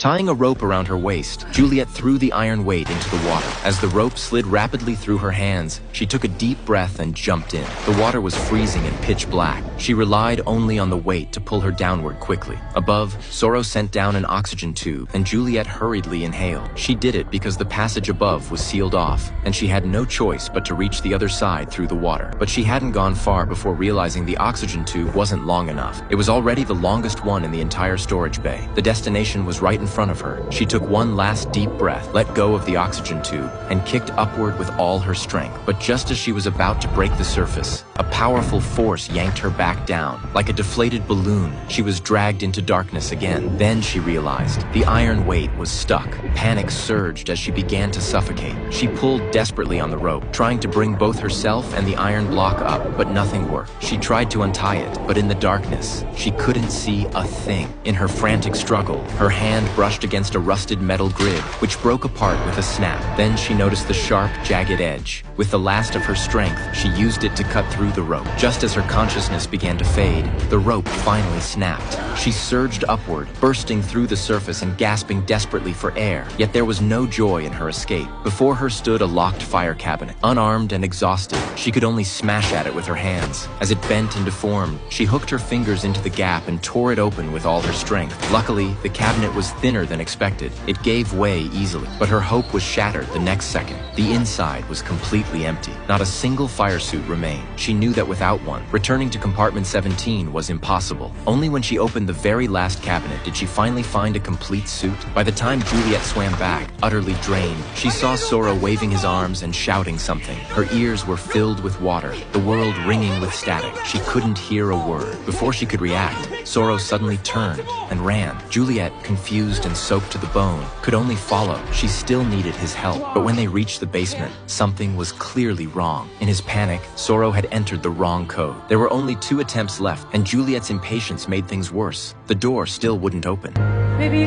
Tying a rope around her waist, Juliet threw the iron weight into the water. As the rope slid rapidly through her hands, she took a deep breath and jumped in. The water was freezing and pitch black. She relied only on the weight to pull her downward quickly. Above, Zoro sent down an oxygen tube, and Juliet hurriedly inhaled. She did it because the passage above was sealed off, and she had no choice but to reach the other side through the water. But she hadn't gone far before realizing the oxygen tube wasn't long enough. It was already the longest one in the entire storage bay. The destination was right in front of her. She took one last deep breath, let go of the oxygen tube, and kicked upward with all her strength. But just as she was about to break the surface, a powerful force yanked her back down. Like a deflated balloon, she was dragged into darkness again. Then she realized the iron weight was stuck. Panic surged as she began to suffocate. She pulled desperately on the rope, trying to bring both herself and the iron block up, but nothing worked. She tried to untie it, but in the darkness, she couldn't see a thing. In her frantic struggle, her hand brushed against a rusted metal grid, which broke apart with a snap. Then she noticed the sharp, jagged edge. With the last of her strength, she used it to cut through the rope. Just as her consciousness began to fade, the rope finally snapped. She surged upward, bursting through the surface and gasping desperately for air. Yet there was no joy in her escape. Before her stood a locked fire cabinet. Unarmed and exhausted, she could only smash at it with her hands. As it bent and deformed, she hooked her fingers into the gap and tore it open with all her strength. Luckily, the cabinet was thinner than expected. It gave way easily, but her hope was shattered the next second. The inside was completely empty. Not a single fire suit remained. She knew that without one, returning to compartment 17 was impossible. Only when she opened the very last cabinet did she finally find a complete suit. By the time Juliet swam back, utterly drained, she saw Zoro waving his arms and shouting something. Her ears were filled with water, the world ringing with static. She couldn't hear a word. Before she could react, Zoro suddenly turned and ran. Juliet, confused and soaked to the bone, could only follow. She still needed his help. But when they reached the basement, something was clearly wrong. In his panic, Zoro had entered the wrong code. There were only 2 attempts left, and Juliet's impatience made things worse. The door still wouldn't open. Maybe